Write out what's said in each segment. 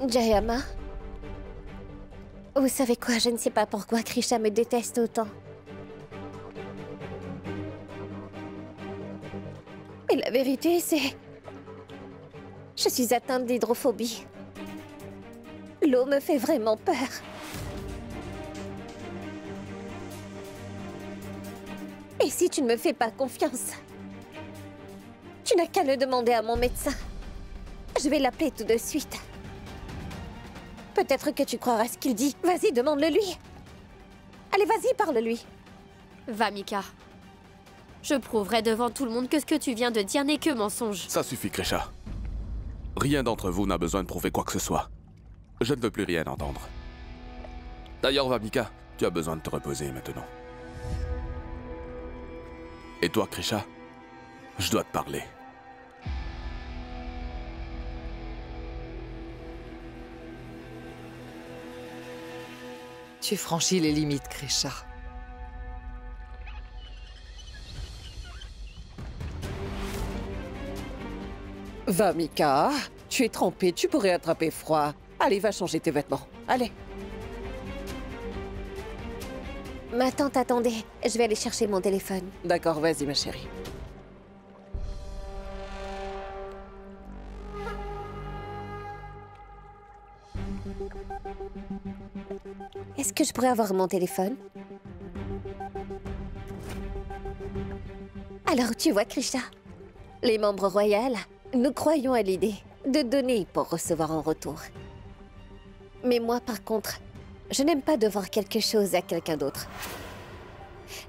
Jayama, vous savez quoi, je ne sais pas pourquoi Krisha me déteste autant. Et la vérité, c'est... Je suis atteinte d'hydrophobie. L'eau me fait vraiment peur. Et si tu ne me fais pas confiance, tu n'as qu'à le demander à mon médecin. Je vais l'appeler tout de suite. Peut-être que tu croiras ce qu'il dit. Vas-y, demande-le lui. Allez, vas-y, parle-lui. Va, Mika. Je prouverai devant tout le monde que ce que tu viens de dire n'est que mensonge. Ça suffit, Krisha. Rien d'entre vous n'a besoin de prouver quoi que ce soit. Je ne veux plus rien entendre. D'ailleurs, va, Mika, tu as besoin de te reposer maintenant. Et toi, Krisha, je dois te parler. Tu franchis les limites, Krisha. Va, Mika. Tu es trempée, tu pourrais attraper froid. Allez, va changer tes vêtements. Allez. Ma tante attendait. Je vais aller chercher mon téléphone. D'accord, vas-y, ma chérie. Est-ce que je pourrais avoir mon téléphone? Alors, tu vois, Krisha, les membres royaux, nous croyons à l'idée de donner pour recevoir en retour. Mais moi, par contre, je n'aime pas devoir quelque chose à quelqu'un d'autre.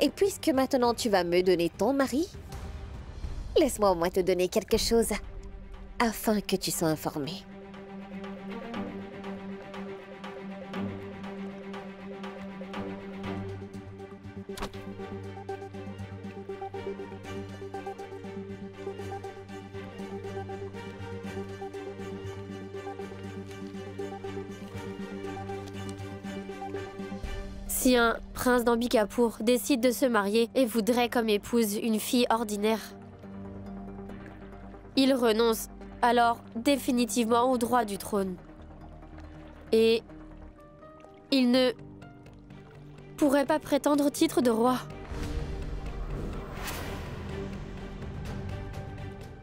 Et puisque maintenant tu vas me donner ton mari, laisse-moi au moins te donner quelque chose afin que tu sois informé. Si un prince d'Ambikapur décide de se marier et voudrait comme épouse une fille ordinaire, il renonce alors définitivement au droit du trône. Et il ne pourrait pas prétendre au titre de roi.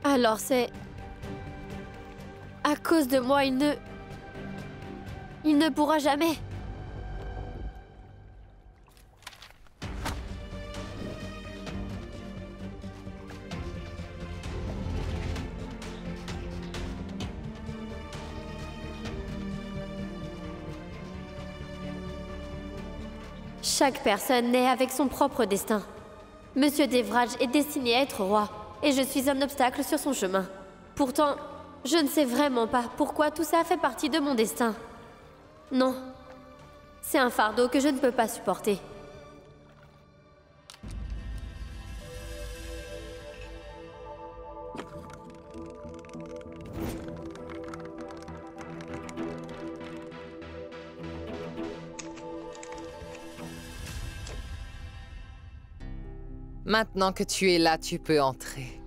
Alors c'est... à cause de moi, il ne pourra jamais. Chaque personne naît avec son propre destin. Monsieur Devraj est destiné à être roi, et je suis un obstacle sur son chemin. Pourtant, je ne sais vraiment pas pourquoi tout ça fait partie de mon destin. Non, c'est un fardeau que je ne peux pas supporter. Maintenant que tu es là, tu peux entrer.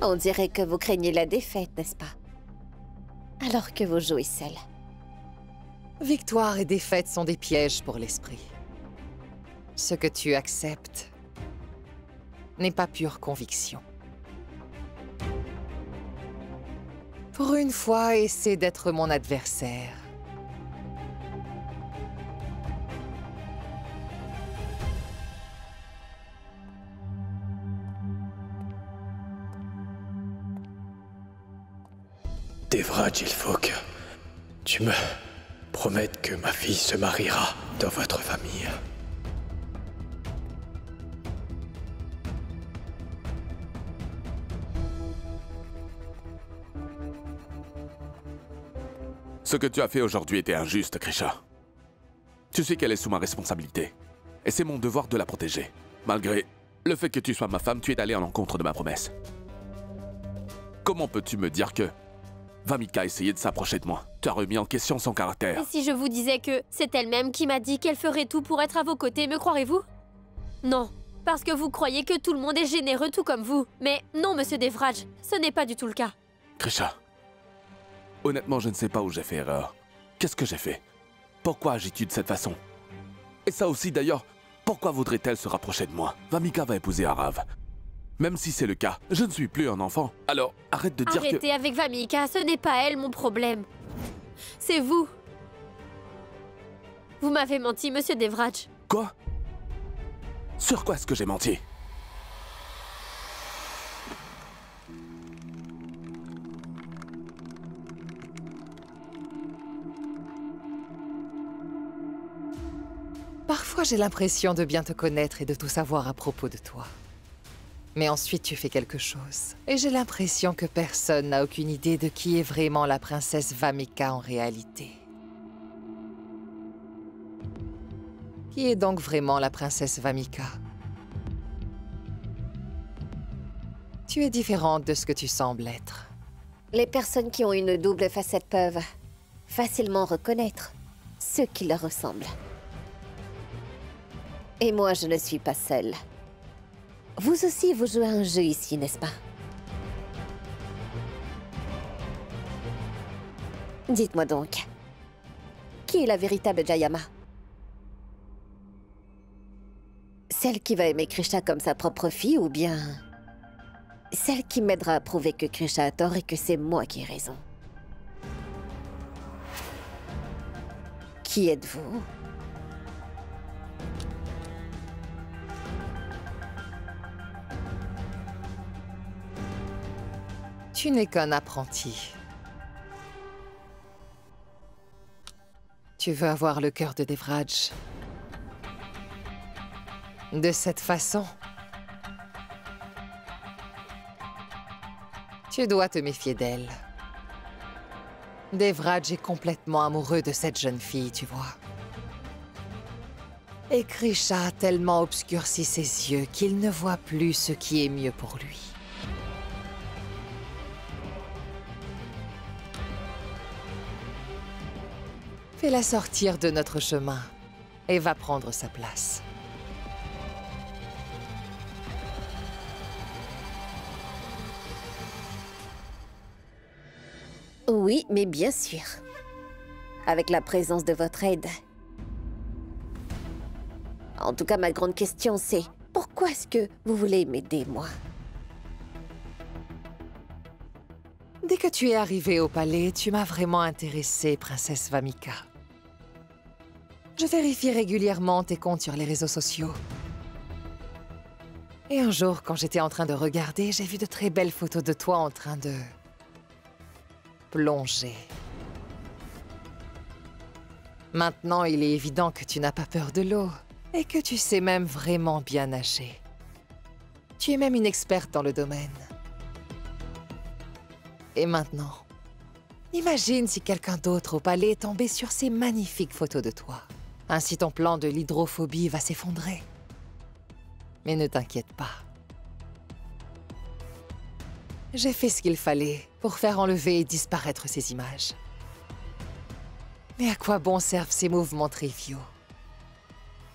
On dirait que vous craignez la défaite, n'est-ce pas? Alors que vous jouez seul. Victoire et défaite sont des pièges pour l'esprit. Ce que tu acceptes n'est pas pure conviction. Pour une fois, essaie d'être mon adversaire. Devraj, il faut que tu me promettes que ma fille se mariera dans votre famille. Ce que tu as fait aujourd'hui était injuste, Krisha. Tu sais qu'elle est sous ma responsabilité. Et c'est mon devoir de la protéger. Malgré le fait que tu sois ma femme, tu es allé à l'encontre de ma promesse. Comment peux-tu me dire que Vamika a essayé de s'approcher de moi. Tu as remis en question son caractère. Et si je vous disais que c'est elle-même qui m'a dit qu'elle ferait tout pour être à vos côtés, me croirez-vous? Non, parce que vous croyez que tout le monde est généreux tout comme vous. Mais non, monsieur Devraj, ce n'est pas du tout le cas. Krisha, honnêtement, je ne sais pas où j'ai fait erreur. Qu'est-ce que j'ai fait? Pourquoi agis-tu de cette façon? Et ça aussi, d'ailleurs, pourquoi voudrait-elle se rapprocher de moi? Vamika va épouser Arav. Même si c'est le cas, je ne suis plus un enfant. Alors, arrête de dire que... Arrêtez avec Vamika, ce n'est pas elle mon problème. C'est vous. Vous m'avez menti, monsieur Devraj. Quoi? Sur quoi est-ce que j'ai menti? Parfois, j'ai l'impression de bien te connaître et de tout savoir à propos de toi. Mais ensuite, tu fais quelque chose. Et j'ai l'impression que personne n'a aucune idée de qui est vraiment la princesse Vamika en réalité. Qui est donc vraiment la princesse Vamika? Tu es différente de ce que tu sembles être. Les personnes qui ont une double facette peuvent facilement reconnaître ceux qui leur ressemblent. Et moi, je ne suis pas seule. Vous aussi, vous jouez un jeu ici, n'est-ce pas? Dites-moi donc, qui est la véritable Jayama? Celle qui va aimer Krisha comme sa propre fille ou bien celle qui m'aidera à prouver que Krisha a tort et que c'est moi qui ai raison? Qui êtes-vous? Tu n'es qu'un apprenti. Tu veux avoir le cœur de Devraj. De cette façon, tu dois te méfier d'elle. Devraj est complètement amoureux de cette jeune fille, tu vois. Et Krisha a tellement obscurci ses yeux qu'il ne voit plus ce qui est mieux pour lui. Fais-la sortir de notre chemin et va prendre sa place. Oui, mais bien sûr. Avec la présence de votre aide. En tout cas, ma grande question, c'est pourquoi est-ce que vous voulez m'aider, moi? Dès que tu es arrivée au palais, tu m'as vraiment intéressée, princesse Vamika. Je vérifie régulièrement tes comptes sur les réseaux sociaux. Et un jour, quand j'étais en train de regarder, j'ai vu de très belles photos de toi en train de plonger. Maintenant, il est évident que tu n'as pas peur de l'eau et que tu sais même vraiment bien nager. Tu es même une experte dans le domaine. Et maintenant, imagine si quelqu'un d'autre au palais tombait sur ces magnifiques photos de toi. Ainsi, ton plan de l'hydrophobie va s'effondrer. Mais ne t'inquiète pas. J'ai fait ce qu'il fallait pour faire enlever et disparaître ces images. Mais à quoi bon servent ces mouvements triviaux?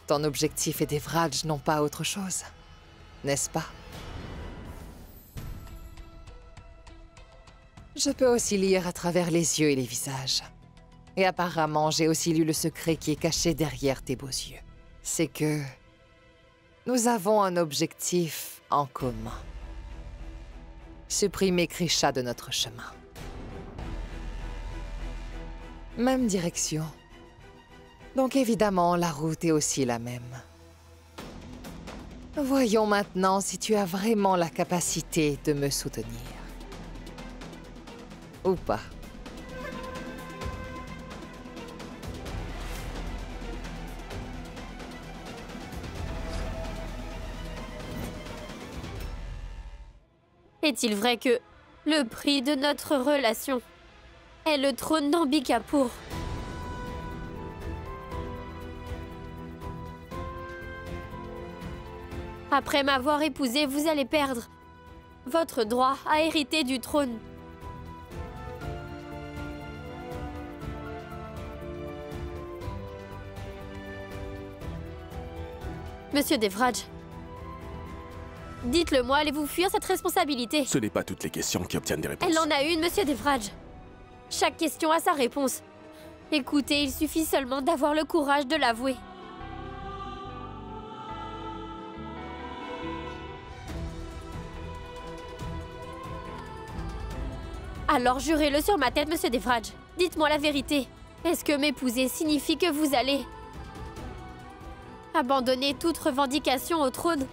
Ton objectif et Devraj n'ont pas autre chose, n'est-ce pas? Je peux aussi lire à travers les yeux et les visages. Et apparemment, j'ai aussi lu le secret qui est caché derrière tes beaux yeux. C'est que nous avons un objectif en commun. Supprimer Krisha de notre chemin. Même direction. Donc évidemment, la route est aussi la même. Voyons maintenant si tu as vraiment la capacité de me soutenir. Ou pas. Est-il vrai que le prix de notre relation est le trône d'Ambikapur? Après m'avoir épousé, vous allez perdre votre droit à hériter du trône. Monsieur Devraj, dites-le moi, allez-vous fuir cette responsabilité? Ce n'est pas toutes les questions qui obtiennent des réponses. Elle en a une, Monsieur Devraj. Chaque question a sa réponse. Écoutez, il suffit seulement d'avoir le courage de l'avouer. Alors jurez-le sur ma tête, Monsieur Devraj. Dites-moi la vérité. Est-ce que m'épouser signifie que vous allez abandonner toute revendication au trône?